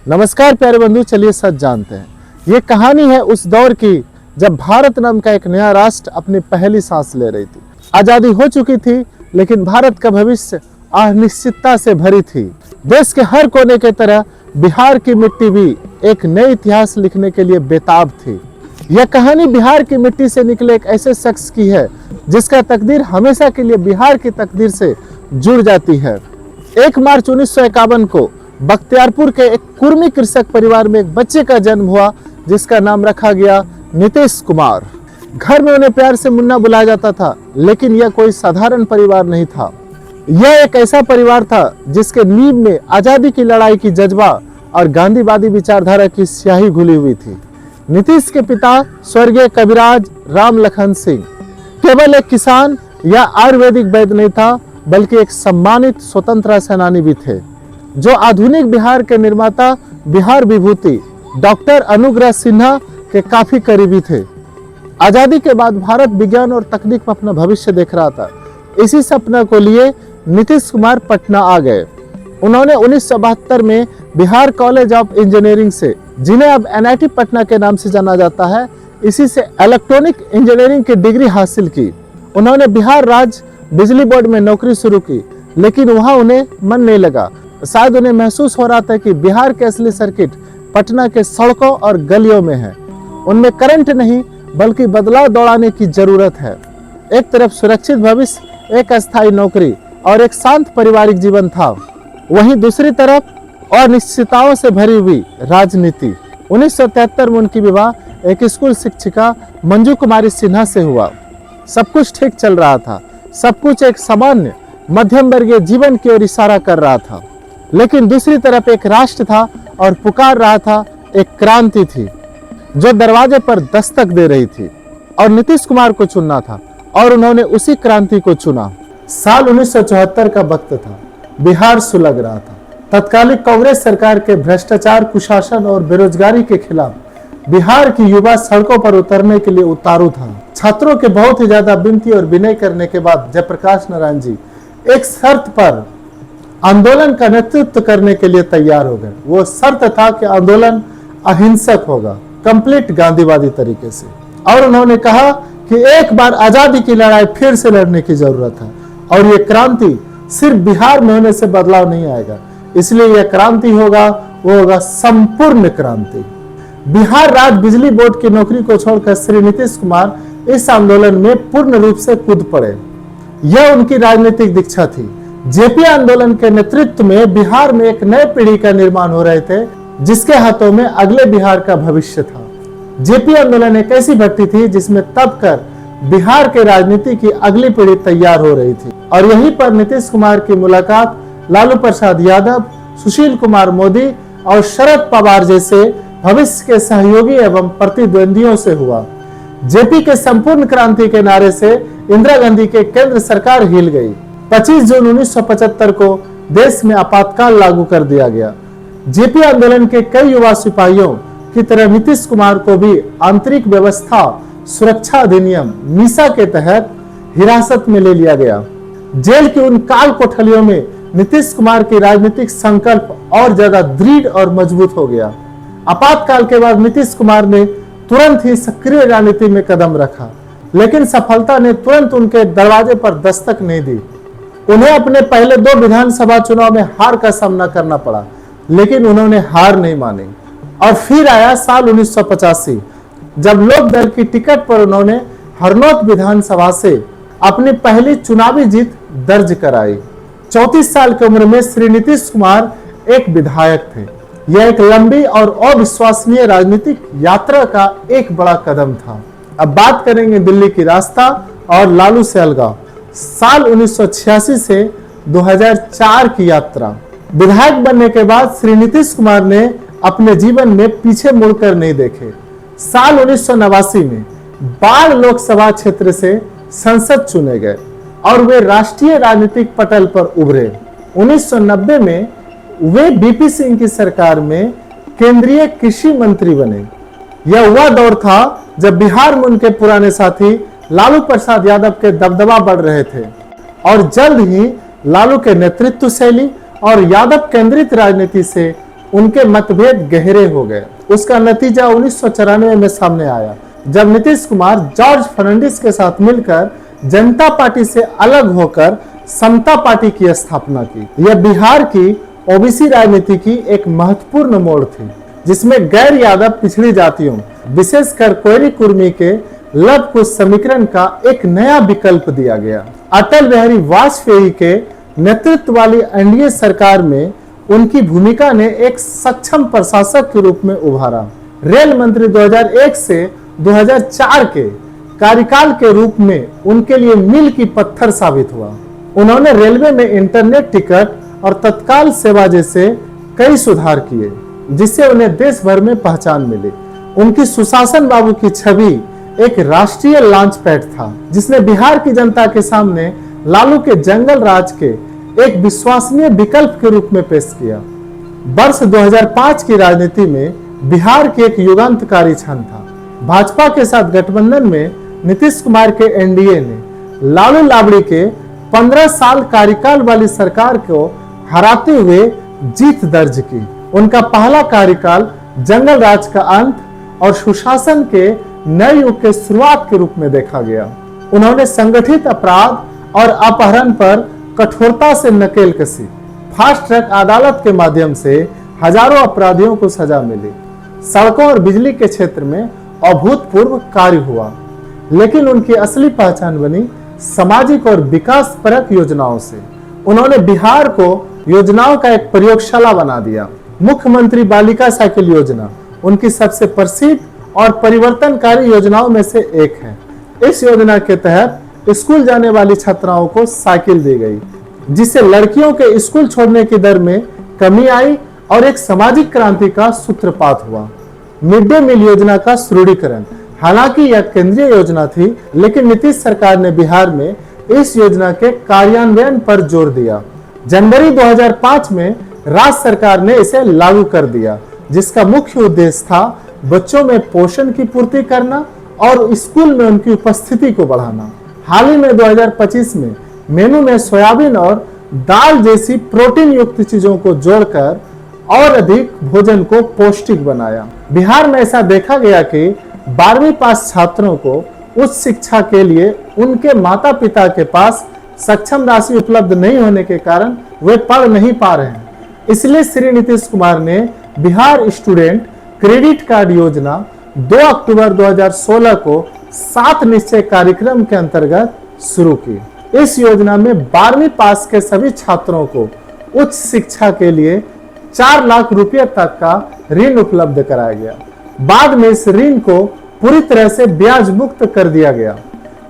नमस्कार प्यारे बंधु, चलिए सच जानते हैं। ये कहानी है उस दौर की जब भारत नाम का एक नया राष्ट्र अपनी पहली सांस ले रही थी। आजादी हो चुकी थी, लेकिन भारत का भविष्य अनिश्चितता से भरी थी। देश के हर कोने की तरह बिहार की मिट्टी भी एक नए इतिहास लिखने के लिए बेताब थी। यह कहानी बिहार की मिट्टी से निकले एक ऐसे शख्स की है जिसका तकदीर हमेशा के लिए बिहार की तकदीर से जुड़ जाती है। 1 मार्च 1951 को बख्तियारपुर के एक कुर्मी कृषक परिवार में एक बच्चे का जन्म हुआ जिसका नाम रखा गया नीतीश कुमार। घर में उन्हें प्यार से मुन्ना बुलाया जाता था, लेकिन यह कोई साधारण परिवार नहीं था। यह एक ऐसा परिवार था जिसके नींव में आजादी की लड़ाई की जज्बा और गांधीवादी विचारधारा की स्याही घुली हुई थी। नीतीश के पिता स्वर्गीय कविराज राम लखन सिंह केवल एक किसान या आयुर्वेदिक वैद्य नहीं था, बल्कि एक सम्मानित स्वतंत्रता सेनानी भी थे, जो आधुनिक बिहार के निर्माता बिहार विभूति डॉक्टर अनुग्रह सिन्हा के काफी करीबी थे। आजादी के बाद भारत विज्ञान और तकनीक में अपना भविष्य देख रहा था। इसी सपना को लिए नीतीश कुमार पटना आ गए। उन्होंने 1972 में बिहार कॉलेज ऑफ इंजीनियरिंग से, जिन्हें अब NIT पटना के नाम से जाना जाता है, इसी से इलेक्ट्रॉनिक इंजीनियरिंग की डिग्री हासिल की। उन्होंने बिहार राज्य बिजली बोर्ड में नौकरी शुरू की, लेकिन वहां उन्हें मन नहीं लगा। शायद उन्हें महसूस हो रहा था कि बिहार के असली सर्किट पटना के सड़कों और गलियों में है। उनमें करंट नहीं, बल्कि बदलाव दौड़ाने की जरूरत है। एक तरफ सुरक्षित भविष्य, एक अस्थायी नौकरी और एक शांत पारिवारिक जीवन था, वहीं दूसरी तरफ अनिश्चितताओं से भरी हुई राजनीति। 1973 में उनकी विवाह एक स्कूल शिक्षिका मंजू कुमारी सिन्हा से हुआ। सब कुछ ठीक चल रहा था, सब कुछ एक सामान्य मध्यम वर्गीय जीवन की ओर इशारा कर रहा था। लेकिन दूसरी तरफ एक राष्ट्र था और पुकार रहा था, एक क्रांति थी जो दरवाजे पर दस्तक दे रही थी, और नीतीश कुमार को चुनना था, और उन्होंने उसी क्रांति को चुना। साल 1974 का वक्त था। बिहार सुलग रहा था। तत्कालीन कांग्रेस सरकार के भ्रष्टाचार, कुशासन और बेरोजगारी के खिलाफ बिहार की युवा सड़कों पर उतरने के लिए उतारू था। छात्रों के बहुत ही ज्यादा विनती और विनय करने के बाद जयप्रकाश नारायण जी एक शर्त पर आंदोलन का नेतृत्व करने के लिए तैयार हो गए। वो शर्त था कि आंदोलन अहिंसक होगा, कंप्लीट गांधीवादी तरीके से, और उन्होंने कहा कि एक बार आजादी की लड़ाई फिर से लड़ने की जरूरत है, और ये क्रांति सिर्फ बिहार में होने से बदलाव नहीं आएगा, इसलिए यह क्रांति होगा, वो होगा संपूर्ण क्रांति। बिहार राज्य बिजली बोर्ड की नौकरी को छोड़कर श्री नीतीश कुमार इस आंदोलन में पूर्ण रूप से कूद पड़े। यह उनकी राजनीतिक दीक्षा थी। जेपी आंदोलन के नेतृत्व में बिहार में एक नए पीढ़ी का निर्माण हो रहे थे, जिसके हाथों में अगले बिहार का भविष्य था। जेपी आंदोलन एक ऐसी भट्टी थी जिसमें तब कर बिहार के राजनीति की अगली पीढ़ी तैयार हो रही थी, और यहीं पर नीतीश कुमार की मुलाकात लालू प्रसाद यादव, सुशील कुमार मोदी और शरद पवार जैसे भविष्य के सहयोगी एवं प्रतिद्वंदियों से हुआ। जेपी के संपूर्ण क्रांति के नारे से इंदिरा गांधी के केंद्र सरकार हिल गई। 25 जून 1975 को देश में आपातकाल लागू कर दिया गया। जेपी आंदोलन के कई युवा सिपाहियों की तरह नीतीश कुमार को भी आंतरिक व्यवस्था सुरक्षा अधिनियम मीसा के तहत हिरासत में ले लिया गया। जेल की उन काल कोठरियों में नीतीश कुमार की राजनीतिक संकल्प और ज्यादा दृढ़ और मजबूत हो गया। आपातकाल के बाद नीतीश कुमार ने तुरंत ही सक्रिय राजनीति में कदम रखा, लेकिन सफलता ने तुरंत उनके दरवाजे पर दस्तक नहीं दी। उन्हें अपने पहले 2 विधानसभा चुनाव में हार का सामना करना पड़ा, लेकिन उन्होंने हार नहीं मानी। और फिर आया साल 1985, जब लोक दल की टिकट पर उन्होंने हरनौत विधानसभा से अपनी पहली चुनावी जीत दर्ज कराई। 34 साल की उम्र में श्री नीतीश कुमार एक विधायक थे। यह एक लंबी और अविश्वसनीय राजनीतिक यात्रा का एक बड़ा कदम था। अब बात करेंगे दिल्ली की रास्ता और लालू से अलगाव। साल 1986 से 2004 की यात्रा। विधायक बनने के बाद श्री नीतीश कुमार ने अपने जीवन में पीछे मुड़कर नहीं देखे। साल 1989 में बाढ़ लोकसभा क्षेत्र से संसद चुने गए और वे राष्ट्रीय राजनीतिक पटल पर उभरे। 1990 में वे बीपी सिंह की सरकार में केंद्रीय कृषि मंत्री बने। यह वह दौर था जब बिहार में उनके पुराने साथी लालू प्रसाद यादव के दबदबा बढ़ रहे थे, और जल्द ही लालू के नेतृत्व शैली और यादव केंद्रित राजनीति से उनके मतभेद गहरे हो गए। उसका नतीजा 1994 में सामने आया, जब नीतीश कुमार जॉर्ज फर्नांडिस के साथ मिलकर जनता पार्टी से अलग होकर समता पार्टी की स्थापना की। यह बिहार की ओबीसी राजनीति की एक महत्वपूर्ण मोड़ थी, जिसमें गैर यादव पिछड़ी जातियों, विशेषकर कोयरी कुर्मी के लव कुश समीकरण का एक नया विकल्प दिया गया। अटल बिहारी वाजपेयी के नेतृत्व वाली एनडीए सरकार में उनकी भूमिका ने एक सक्षम प्रशासक के रूप में उभारा। रेल मंत्री 2001 से 2004 के कार्यकाल के रूप में उनके लिए मील की पत्थर साबित हुआ। उन्होंने रेलवे में इंटरनेट टिकट और तत्काल सेवा जैसे कई सुधार किए, जिससे उन्हें देश भर में पहचान मिली। उनकी सुशासन बाबू की छवि एक राष्ट्रीय लॉन्च पैड था, जिसने बिहार की जनता के सामने लालू के जंगल राज के एक विश्वसनीय विकल्प के रूप में पेश किया। वर्ष 2005 की राजनीति में बिहार की एक युगांतकारी क्षण था। भाजपा के साथ गठबंधन में नीतीश कुमार के एनडीए ने लालू लाबड़ी के 15 साल कार्यकाल वाली सरकार को हराते हुए जीत दर्ज की। उनका पहला कार्यकाल जंगल राज का अंत और सुशासन के नए युग के शुरुआत के रूप में देखा गया। उन्होंने संगठित अपराध और अपहरण पर कठोरता से नकेल कसी। फास्ट ट्रैक अदालत के माध्यम से हजारों अपराधियों को सजा मिली। सड़कों और बिजली के क्षेत्र में अभूतपूर्व कार्य हुआ, लेकिन उनकी असली पहचान बनी सामाजिक और विकास परक योजनाओं से। उन्होंने बिहार को योजनाओं का एक प्रयोगशाला बना दिया। मुख्यमंत्री बालिका साइकिल योजना उनकी सबसे प्रसिद्ध और परिवर्तनकारी योजनाओं में से एक है। इस योजना के तहत स्कूल जाने वाली छात्राओं को साइकिल दी गई, जिससे लड़कियों के स्कूल छोड़ने की दर में कमी आई और एक सामाजिक क्रांति का सूत्रपात हुआ। मिड डे मील योजना का सुदृढ़ीकरण, हालांकि यह केंद्रीय योजना थी, लेकिन नीतीश सरकार ने बिहार में इस योजना के कार्यान्वयन पर जोर दिया। जनवरी 2005 में राज्य सरकार ने इसे लागू कर दिया, जिसका मुख्य उद्देश्य था बच्चों में पोषण की पूर्ति करना और स्कूल में उनकी उपस्थिति को बढ़ाना। हाल ही में 2025 में मेनू में सोयाबीन और दाल जैसी प्रोटीन युक्त चीजों को जोड़कर और अधिक भोजन को पौष्टिक बनाया। बिहार में ऐसा देखा गया कि 12वीं पास छात्रों को उच्च शिक्षा के लिए उनके माता पिता के पास सक्षम राशि उपलब्ध नहीं होने के कारण वे पढ़ नहीं पा रहे हैं। इसलिए श्री नीतीश कुमार ने बिहार स्टूडेंट क्रेडिट कार्ड योजना 2 अक्टूबर 2016 को 7 निश्चय कार्यक्रम के अंतर्गत शुरू की। इस योजना में 12वीं पास के सभी छात्रों को उच्च शिक्षा के लिए 4 लाख रुपए तक का ऋण उपलब्ध कराया गया। बाद में इस ऋण को पूरी तरह से ब्याज मुक्त कर दिया गया।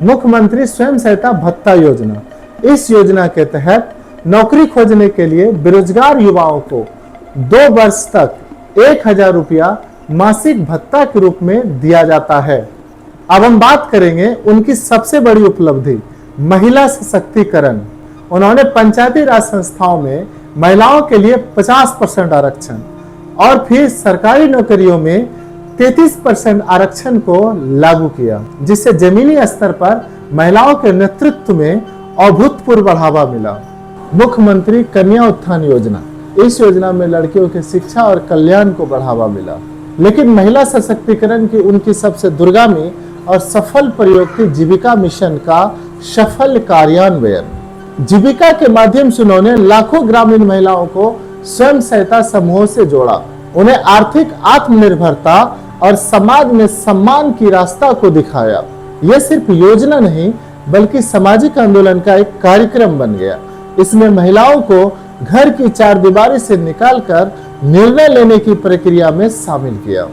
मुख्यमंत्री स्वयं सहायता भत्ता योजना, इस योजना के तहत नौकरी खोजने के लिए बेरोजगार युवाओं को 2 वर्ष तक 1000 रुपया मासिक भत्ता के रूप में दिया जाता है। अब हम बात करेंगे उनकी सबसे बड़ी उपलब्धि, महिला सशक्तिकरण। उन्होंने पंचायती राज संस्थाओं में महिलाओं के लिए 50% आरक्षण और फिर सरकारी नौकरियों में 33% आरक्षण को लागू किया, जिससे जमीनी स्तर पर महिलाओं के नेतृत्व में अभूतपूर्व बढ़ावा मिला। मुख्यमंत्री कन्या उत्थान योजना, इस योजना में लड़कियों की शिक्षा और कल्याण को बढ़ावा मिला। लेकिन महिला सशक्तिकरण की उनकी सबसे दूरगामी और सफल प्रयोग थी जीविका मिशन का सफल कार्यान्वयन। जीविका के माध्यम से उन्होंने लाखों ग्रामीण महिलाओं को स्वयं सहायता समूहों से जोड़ा, उन्हें आर्थिक आत्मनिर्भरता और समाज में सम्मान की रास्ता को दिखाया। यह सिर्फ योजना नहीं बल्कि सामाजिक आंदोलन का एक कार्यक्रम बन गया। इसमें महिलाओं को घर की चारदीवारी से निकालकर निर्णय लेने की प्रक्रिया में शामिल किया।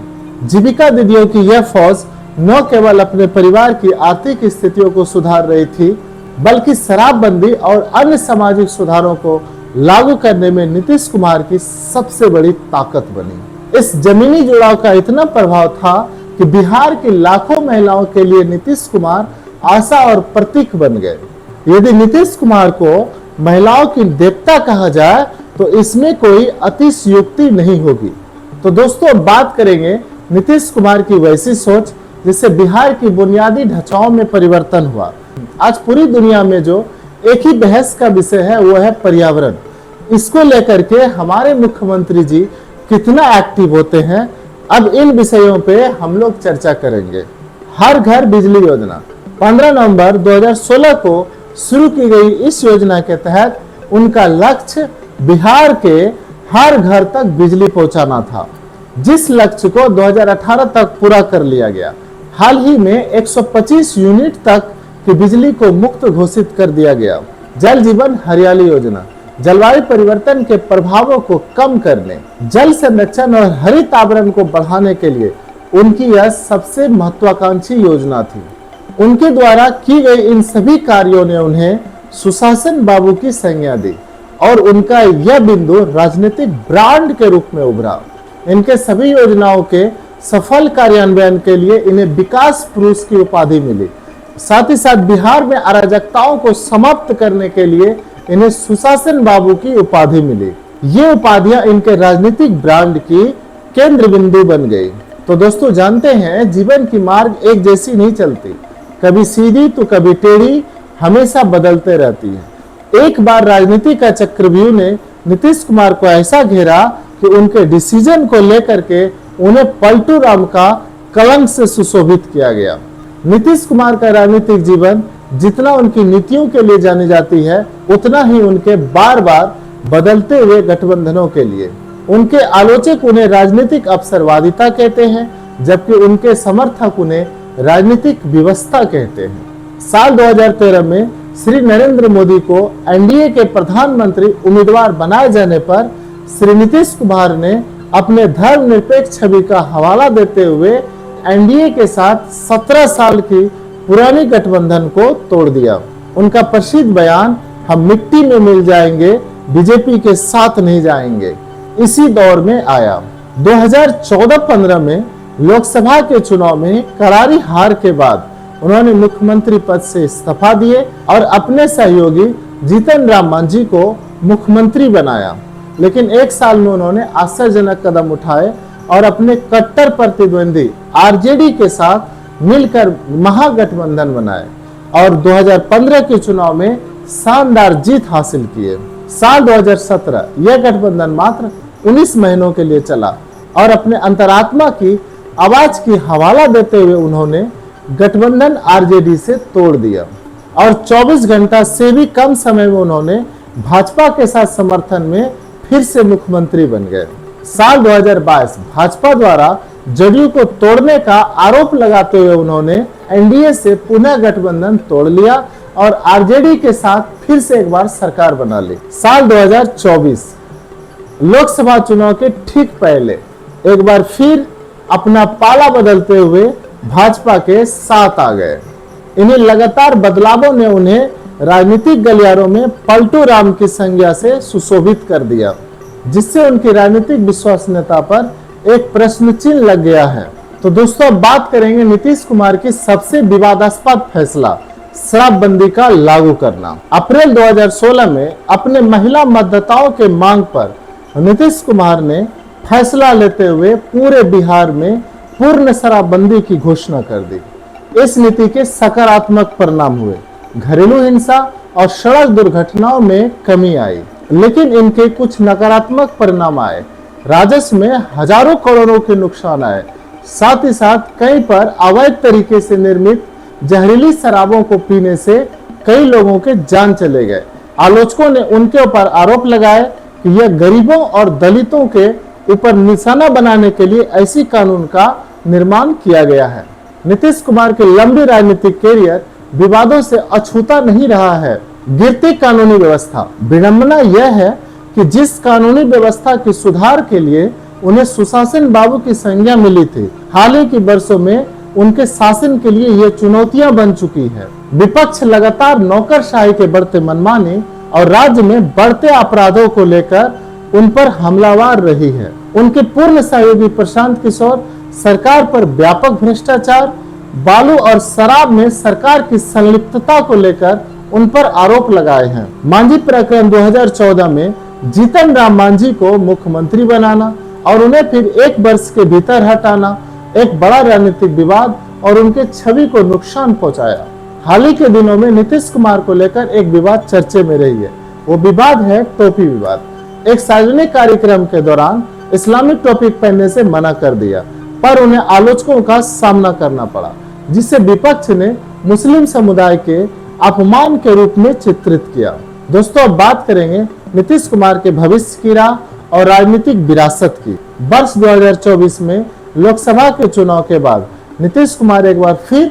जीविका दीदियों की यह फौज न केवल अपने परिवार की आर्थिक स्थितियों को सुधार रही थी, बल्कि शराबबंदी और अन्य सामाजिक सुधारों को लागू करने में नीतीश कुमार की सबसे बड़ी ताकत बनी। इस जमीनी जुड़ाव का इतना प्रभाव था कि बिहार की लाखों महिलाओं के लिए नीतीश कुमार आशा और प्रतीक बन गए। यदि नीतीश कुमार को महिलाओं की देवता कहा जाए तो इसमें कोई अतिशयोक्ति नहीं होगी। तो दोस्तों, बात करेंगे नीतीश कुमार की वैसी सोच जिससे बिहार की बुनियादी ढांचाओं में परिवर्तन हुआ। आज पूरी दुनिया में जो एक ही बहस का विषय है वो है पर्यावरण। इसको लेकर के हमारे मुख्यमंत्री जी कितना एक्टिव होते हैं, अब इन विषयों पे हम लोग चर्चा करेंगे। हर घर बिजली योजना 15 नवंबर 2016 को शुरू की गई इस योजना के तहत उनका लक्ष्य बिहार के हर घर तक बिजली पहुंचाना था, जिस लक्ष्य को 2018 तक पूरा कर लिया गया। हाल ही में 125 यूनिट तक की बिजली को मुक्त घोषित कर दिया गया। जल जीवन हरियाली योजना जलवायु परिवर्तन के प्रभावों को कम करने, जल संरक्षण और हरित आवरण को बढ़ाने के लिए उनकी यह सबसे महत्वाकांक्षी योजना थी। उनके द्वारा की गई इन सभी कार्यों ने उन्हें सुशासन बाबू की संज्ञा दी और उनका यह बिंदु राजनीतिक ब्रांड के रूप में उभरा। इनके सभी योजनाओं के सफल कार्यान्वयन के लिए इन्हें विकास पुरुष की उपाधि मिली। साथ ही साथ बिहार में अराजकताओं को समाप्त करने के लिए इन्हें सुशासन बाबू की उपाधि मिली। ये उपाधियां इनके राजनीतिक ब्रांड की केंद्र बिंदु बन गई। तो दोस्तों जानते हैं जीवन की मार्ग एक जैसी नहीं चलती, कभी सीधी तो कभी टेढ़ी, हमेशा बदलते रहती है। एक बार राजनीति का चक्रव्यूह ने नीतीश कुमार को ऐसा घेरा कि उनके डिसीजन को लेकर के उन्हें पलटू राम का कलंक से सुशोभित किया गया। नीतीश कुमार का राजनीतिक जीवन जितना उनकी नीतियों के लिए जानी जाती है, उतना ही उनके बार बार बदलते हुए गठबंधनों के लिए। उनके आलोचक उन्हें राजनीतिक अवसरवादिता कहते हैं, जबकि उनके समर्थक उन्हें राजनीतिक व्यवस्था कहते हैं। साल 2013 में श्री नरेंद्र मोदी को एनडीए के प्रधानमंत्री उम्मीदवार बनाए जाने पर श्री नीतीश कुमार ने अपने धर्मनिरपेक्ष छवि का हवाला देते हुए एनडीए के साथ 17 साल की पुरानी गठबंधन को तोड़ दिया। उनका प्रसिद्ध बयान, हम मिट्टी में मिल जाएंगे, बीजेपी के साथ नहीं जाएंगे, इसी दौर में आया। 2014-15 में लोकसभा के चुनाव में करारी हार के बाद उन्होंने मुख्यमंत्री पद से इस्तीफा दिए और अपने सहयोगी जीतन राम मांझी को मुख्यमंत्री बनाया। लेकिन एक साल में उन्होंने आश्चर्यजनक कदम उठाए और अपने कट्टर प्रतिद्वंदी आरजेडी के साथ मिलकर महागठबंधन बनाए और 2015 के चुनाव में शानदार जीत हासिल किए। साल 2017 यह गठबंधन मात्र 19 महीनों के लिए चला और अपने अंतरात्मा की आवाज की हवाला देते हुए उन्होंने गठबंधन आरजेडी से तोड़ दिया और 24 घंटा से भी कम समय में उन्होंने भाजपा के साथ समर्थन में फिर से मुख्यमंत्री बन गए। साल 2022 भाजपा द्वारा जदयू को तोड़ने का आरोप लगाते हुए उन्होंने एनडीए से पुनः गठबंधन तोड़ लिया और आरजेडी के साथ फिर से एक बार सरकार बना ली। साल 2024 लोकसभा चुनाव के ठीक पहले एक बार फिर अपना पाला बदलते हुए भाजपा के साथ आ गए। इन्हें लगातार बदलावों ने उन्हें राजनीतिक गलियारों में पलटू राम की संज्ञा से सुशोभित कर दिया, जिससे उनकी राजनीतिक विश्वसनीयता पर एक प्रश्न चिन्ह लग गया है। तो दोस्तों अब बात करेंगे नीतीश कुमार की सबसे विवादास्पद फैसला, शराबबंदी का लागू करना। अप्रैल 2016 में अपने महिला मतदाताओं के मांग पर नीतीश कुमार ने फैसला लेते हुए पूरे बिहार में पूर्ण शराबबंदी की घोषणा कर दी। इस नीति के सकारात्मक परिणाम हुए, घरेलू हिंसा और सड़क दुर्घटनाओं में कमी आई, लेकिन इनके कुछ नकारात्मक परिणाम आए। राजस्व में हजारों करोड़ों के नुकसान आए। साथ ही साथ कई पर अवैध तरीके से निर्मित जहरीली शराबों को पीने से कई लोगों के जान चले गए। आलोचकों ने उनके ऊपर आरोप लगाए कि यह गरीबों और दलितों के ऊपर निशाना बनाने के लिए ऐसी कानून का निर्माण किया गया है। नीतीश कुमार के लंबी राजनीतिक कैरियर विवादों से अछूता नहीं रहा है। गिरती कानूनी व्यवस्था, विडंबना यह है कि जिस कानूनी व्यवस्था के सुधार के लिए उन्हें सुशासन बाबू की संज्ञा मिली थी, हाल ही के वर्षों में उनके शासन के लिए यह चुनौतियां बन चुकी है। विपक्ष लगातार नौकरशाही के बढ़ते मनमानी और राज्य में बढ़ते अपराधों को लेकर उन पर हमलावर रही है। उनके पूर्ण सहयोगी प्रशांत किशोर सरकार पर व्यापक भ्रष्टाचार, बालू और शराब में सरकार की संलिप्तता को लेकर उन पर आरोप लगाए हैं। मांझी प्रकरण 2014 में जीतन राम मांझी को मुख्यमंत्री बनाना और उन्हें फिर एक वर्ष के भीतर हटाना एक बड़ा राजनीतिक विवाद और उनके छवि को नुकसान पहुंचाया। हाल ही के दिनों में नीतीश कुमार को लेकर एक विवाद चर्चे में रही है। वो विवाद है टोपी विवाद। एक सार्वजनिक कार्यक्रम के दौरान इस्लामिक टोपी पहनने से मना कर दिया, पर उन्हें आलोचकों का सामना करना पड़ा, जिसे विपक्ष ने मुस्लिम समुदाय के अपमान के रूप में चित्रित किया। दोस्तों, अब बात करेंगे नीतीश कुमार के भविष्य की राह और राजनीतिक विरासत की। वर्ष 2024 में लोकसभा के चुनाव के बाद नीतीश कुमार एक बार फिर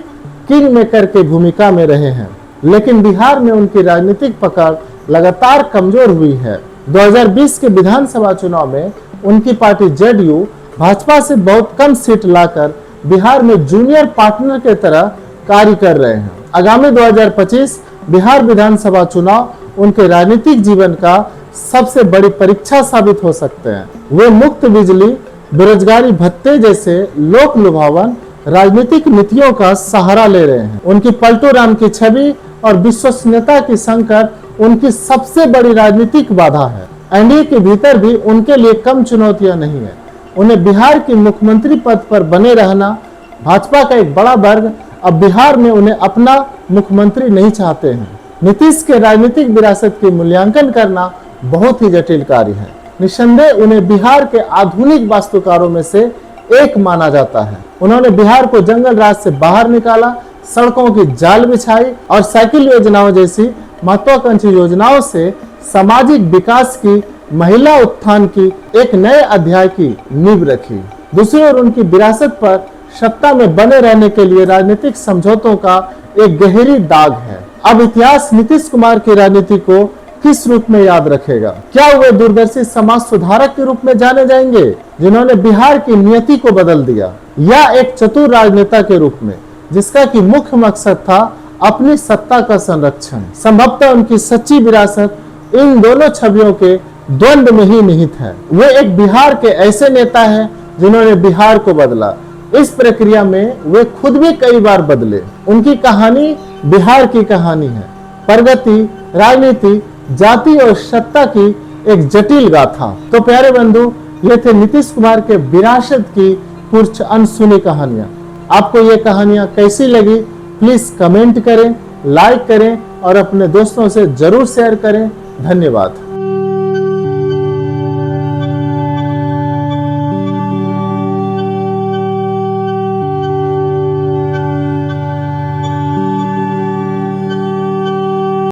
किंग मेकर की भूमिका में रहे हैं, लेकिन बिहार में उनकी राजनीतिक पकड़ लगातार कमजोर हुई है। 2020 के विधानसभा चुनाव में उनकी पार्टी जेडीयू भाजपा से बहुत कम सीट लाकर बिहार में जूनियर पार्टनर के तरह कार्य कर रहे हैं। आगामी 2025 बिहार विधानसभा चुनाव उनके राजनीतिक जीवन का सबसे बड़ी परीक्षा साबित हो सकते हैं। वे मुफ्त बिजली, बेरोजगारी भत्ते जैसे लोक लुभावन राजनीतिक नीतियों का सहारा ले रहे हैं। उनकी पलटू राम की छवि और विश्वसनीयता की संकट उनकी सबसे बड़ी राजनीतिक बाधा है। एनडीए के भीतर भी उनके लिए कम चुनौतियां नहीं है। उन्हें बिहार के मुख्यमंत्री पद पर बने रहना, भाजपा का एक बड़ा वर्ग अब बिहार में उन्हें अपना मुख्यमंत्री नहीं चाहते हैं। नीतीश के राजनीतिक विरासत की मूल्यांकन करना बहुत ही जटिल कार्य है। निस्संदेह उन्हें बिहार के आधुनिक वास्तुकारों में से एक माना जाता है। उन्होंने बिहार को जंगल राज से बाहर निकाला, सड़कों की जाल बिछाई और साइकिल योजनाओं जैसी महत्वाकांक्षी योजनाओं से सामाजिक विकास की, महिला उत्थान की एक नए अध्याय की नींव रखी। दूसरी ओर उनकी विरासत पर सत्ता में बने रहने के लिए राजनीतिक समझौतों का एक गहरी दाग है। अब इतिहास नीतीश कुमार की राजनीति को किस रूप में याद रखेगा? क्या वे दूरदर्शी समाज सुधारक के रूप में जाने जाएंगे, जिन्होंने बिहार की नियति को बदल दिया, या एक चतुर राजनेता के रूप में जिसका कि मुख्य मकसद था अपनी सत्ता का संरक्षण? संभवतः उनकी सच्ची विरासत इन दोनों छवियों के द्वंद्व में ही निहित है। वे एक बिहार के ऐसे नेता हैं जिन्होंने बिहार को बदला। इस प्रक्रिया में वे खुद भी कई बार बदले। उनकी कहानी बिहार की कहानी है। प्रगति, राजनीति, जाति और सत्ता की एक जटिल गाथा। तो प्यारे बंधु, ये थे नीतीश कुमार के विरासत की कुछ अनसुनी कहानियां। आपको ये कहानियां कैसी लगी? प्लीज कमेंट करें, लाइक करें और अपने दोस्तों से जरूर शेयर करें। धन्यवाद।